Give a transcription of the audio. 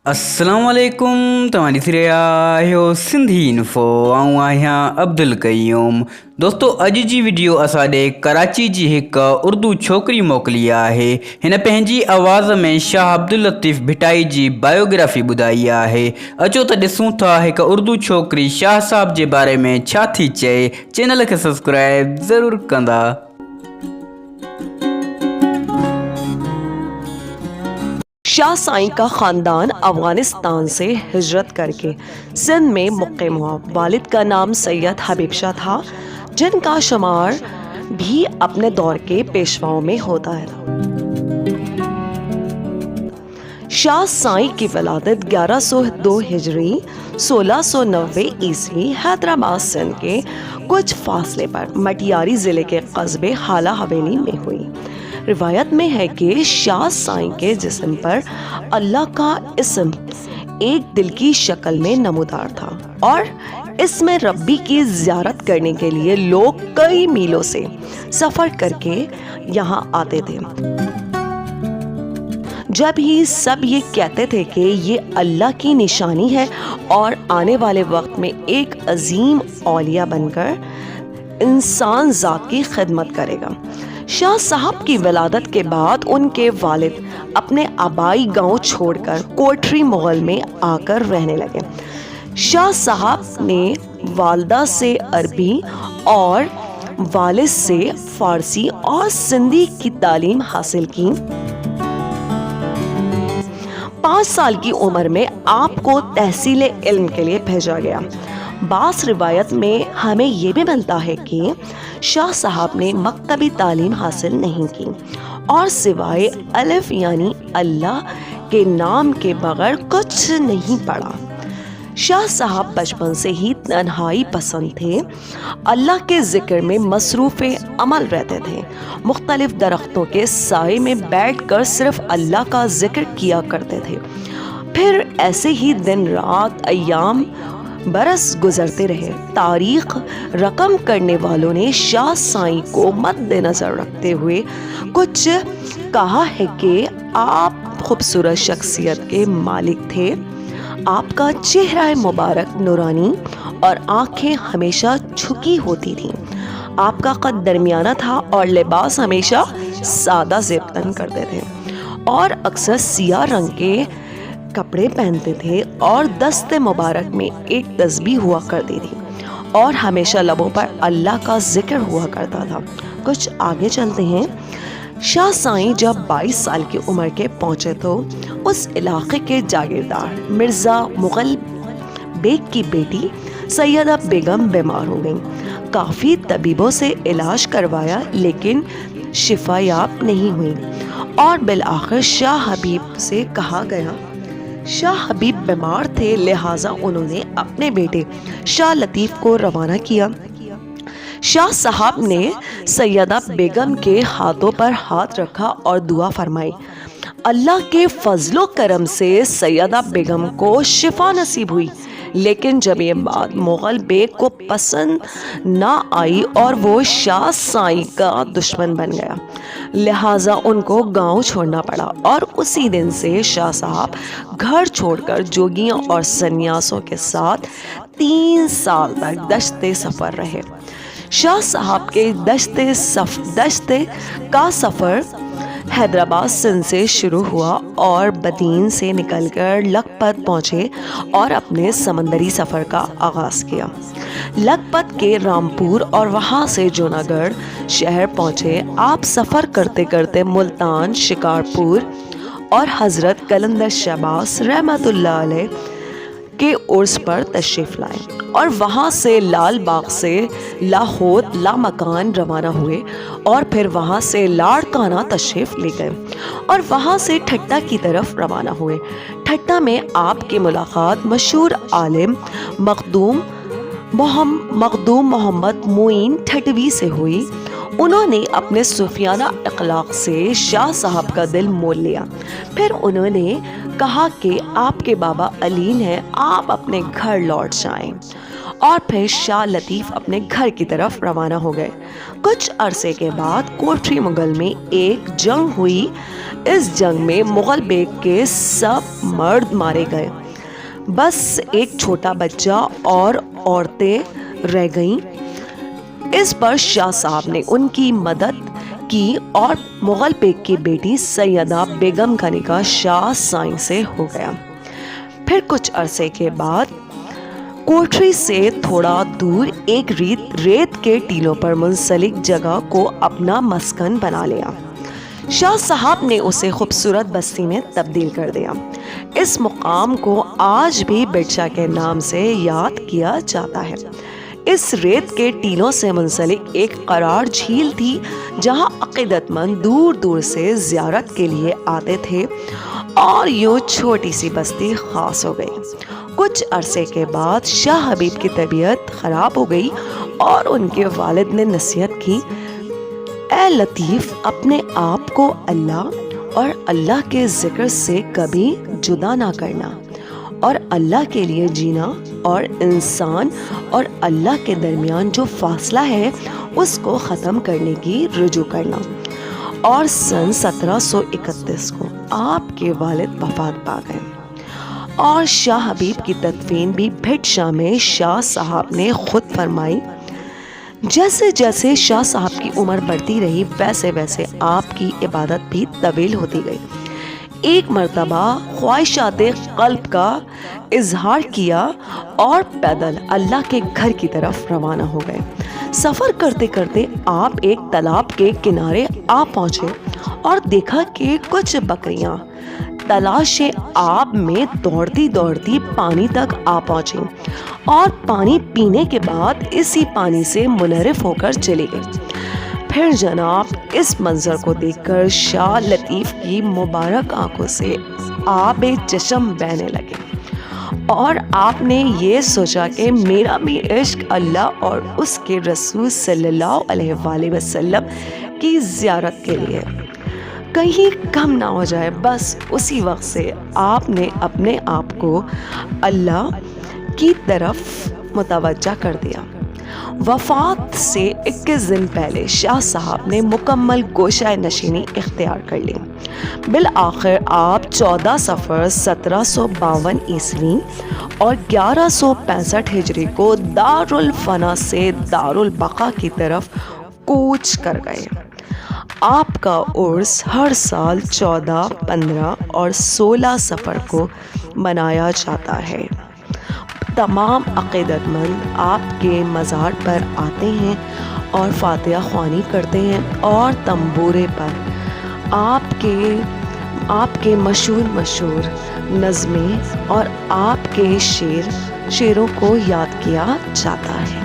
अस्सलाम वालेकुम तव्हां ॾिसी रहिया आहियो सिंधी इन्फो। आऊं आहियां अब्दुल कयूम। दोस्तो, अॼु जी वीडियो असां ॾे कराची जी हिकु उर्दू छोकिरी मोकिली आहे। हिन पंहिंजी आवाज़ में शाह अब्दुल लतीफ़ भिटाई जी बायोग्राफी ॿुधाई आहे। अचो त ॾिसूं था हिकु उर्दू छोकिरी शाह साहब जे बारे में छा थी चए। चैनल खे सब्सक्राइब ज़रूरु कंदा। शाह साईं का ख़ानदान अफ़गानिस्तान से हिजरत करके सिंध में मुक़िम हुआ। वालिद का नाम सैयद हबीब शाह था, जिनका शुमार भी अपने दौर के पेशवाओं में होता है। शाह साईं की विलादत 1102 हिजरी 1690 ईस्वी हैदराबाद सिंध के कुछ फासले पर मटियारी ज़िले के कस्बे हाला हवेली में हुई। रिवायत में है कि शाह साईं के जिस्म पर अल्लाह का इस्म एक दिल की शक्ल में नमूदार था और इसमें रब्बी की ज़ियारत करने के लिए लोग कई मीलों से सफ़र करके यहाँ आते थे। जब ही सब ये कहते थे कि ये अल्लाह की निशानी है और आने वाले वक्त में एक अजीम औलिया बनकर इंसान ज़ात की खिदमत करेगा। शाह साहब की विलादत के बाद उनके वालिद अपने आबाई गांव छोड़कर कोठरी मुगल में आकर रहने लगे। शाह साहब ने वालदा से अरबी और वालिद से फारसी और सिंधी की तालीम हासिल की। 5 साल की उम्र में आपको तहसील इल्म के लिए भेजा गया। बास रिवायत में हमें ये भी मिलता है कि शाह साहब ने मकतबी तालीम हासिल नहीं की और सिवाय अलिफ यानी अल्लाह के नाम के बगैर कुछ नहीं पढ़ा। शाह साहब बचपन से ही तन्हाई पसंद थे। अल्लाह के ज़िक्र में मसरूफ़ अमल रहते थे। मुख्तलिफ दरख्तों के साए में बैठकर सिर्फ अल्लाह का ज़िक्र किया करते थे। फिर ऐसे ही दिन रात अय्याम बरस गुजरते रहे। तारीख रकम करने वालों ने शाह साईं को मद्देनज़र रखते हुए कुछ कहा है कि आप खूबसूरत शख्सियत के मालिक थे। आपका चेहरा मुबारक नूरानी और आँखें हमेशा झुकी होती थीं। आपका कद दरमियाना था और लिबास हमेशा सादा ज़ेब तन करते थे और अक्सर सियाह रंग के कपड़े पहनते थे और दस्ते मुबारक में एक तस्बीह हुआ करती थी और हमेशा लबों पर अल्लाह का जिक्र हुआ करता था। कुछ आगे चलते हैं। शाह साईं जब 22 साल की उम्र के पहुँचे तो उस इलाके के जागीरदार मिर्ज़ा मुग़ल बेग की बेटी सैयदा बेगम बीमार हो गई। काफ़ी तबीबों से इलाज करवाया लेकिन शिफा याब नहीं हुई और बिलआखिर शाह हबीब से कहा गया। शाह हबीब बीमार थे, लिहाजा उन्होंने अपने बेटे शाह लतीफ़ को रवाना किया। शाह साहब ने सैयदा बेगम के हाथों पर हाथ रखा और दुआ फरमाई। अल्लाह के फजलो करम से सैयदा बेगम को शिफा नसीब हुई, लेकिन जब ये बात मुग़ल बेग को पसंद ना आई और वो शाह साईं का दुश्मन बन गया, लिहाजा उनको गांव छोड़ना पड़ा और उसी दिन से शाह साहब घर छोड़कर जोगियों और सन्यासों के साथ 3 साल तक दश्ते सफ़र रहे। शाह साहब के दश्ते का सफ़र हैदराबाद सिंध से शुरू हुआ और बदीन से निकलकर लखपत पहुँचे और अपने समंदरी सफ़र का आगाज़ किया। लखपत के रामपुर और वहाँ से जूनागढ़ शहर पहुँचे। आप सफ़र करते करते मुल्तान, शिकारपुर और हज़रत कलंदर शहबाज रहमतुल्लाह अलैह के उर्स पर तशरीफ़ लाए और वहाँ से लाल बाग से लाहौर लामकान रवाना हुए और फिर वहाँ से लाड़काना तशरीफ़ ले गए और वहाँ से ठट्टा की तरफ रवाना हुए। ठट्टा में आपकी मुलाकात मशहूर आलिम मखदूम मोहम्मद मोइन ठटवी से हुई। उन्होंने अपने सूफियाना अखलाक से शाह साहब का दिल मोल लिया। फिर उन्होंने कहा कि आपके बाबा अलीन हैं, आप अपने घर लौट जाएं اور پھر شاہ لطیف اپنے گھر کی طرف روانہ ہو گئے۔ کچھ عرصے کے بعد کوٹھی مغل میں ایک جنگ ہوئی۔ اس جنگ میں مغل بیگ کے سب مرد مارے گئے، بس ایک چھوٹا بچہ اور عورتیں رہ گئیں۔ اس پر شاہ صاحب نے ان کی مدد کی اور مغل بیگ کی بیٹی سیدہ بیگم کا نکاح شاہ سائیں سے ہو گیا۔ پھر کچھ عرصے کے بعد کوٹھی سے تھوڑا دور ایک ریت کے ٹیلوں پر منسلک جگہ کو اپنا مسکن بنا لیا۔ شاہ صاحب نے اسے خوبصورت بستی میں تبدیل کر دیا۔ اس مقام کو آج بھی بٹشا کے نام سے یاد کیا جاتا ہے۔ اس ریت کے ٹیلوں سے منسلک ایک قرار جھیل تھی جہاں عقیدت مند دور دور سے زیارت کے لیے آتے تھے، اور یوں چھوٹی سی بستی خاص ہو گئی۔ کچھ عرصے کے بعد شاہ حبیب کی طبیعت خراب ہو گئی اور ان کے والد نے نصیحت کی، اے لطیف، اپنے آپ کو اللہ اور اللہ کے ذکر سے کبھی جدا نہ کرنا، اور اللہ کے لیے جینا، اور انسان اور اللہ کے درمیان جو فاصلہ ہے اس کو ختم کرنے کی رجوع کرنا۔ اور سن 1731 کو آپ کے والد وفات پا گئے، اور شاہ حبیب کی تدفین بھی بھٹشا میں شاہ صاحب نے خود فرمائی۔ جیسے جیسے شاہ صاحب کی عمر بڑھتی رہی ویسے ویسے آپ کی عبادت بھی طویل ہوتی گئی۔ ایک مرتبہ خواہشات قلب کا اظہار کیا اور پیدل اللہ کے گھر کی طرف روانہ ہو گئے۔ سفر کرتے کرتے آپ ایک تالاب کے کنارے آ پہنچے اور دیکھا کہ کچھ بکریاں تلاش آب میں دوڑتی دوڑتی پانی تک آ پہنچی اور پانی پینے کے بعد اسی پانی سے منحرف ہو کر چلی گئی۔ پھر جناب اس منظر کو دیکھ کر شاہ لطیف کی مبارک آنکھوں سے آب چشم بہنے لگے، اور آپ نے یہ سوچا کہ میرا بھی عشق اللہ اور اس کے رسول صلی اللہ علیہ وآلہ وسلم کی زیارت کے لیے کہیں کم نہ ہو جائے۔ بس اسی وقت سے آپ نے اپنے آپ کو اللہ کی طرف متوجہ کر دیا۔ وفات سے 21 دن پہلے شاہ صاحب نے مکمل گوشہ نشینی اختیار کر لی۔ بالآخر آپ 14 صفر 1752 عیسوی اور 1165 ہجری کو دارالفنا سے دارالبقا کی طرف کوچ کر گئے۔ آپ کا عرس ہر سال 14، 15 اور 16 صفر کو منایا جاتا ہے۔ تمام عقیدت مند آپ کے مزار پر آتے ہیں اور فاتحہ خوانی کرتے ہیں اور تنبورے پر آپ کے مشہور نظمیں اور آپ کے شعروں کو یاد کیا جاتا ہے۔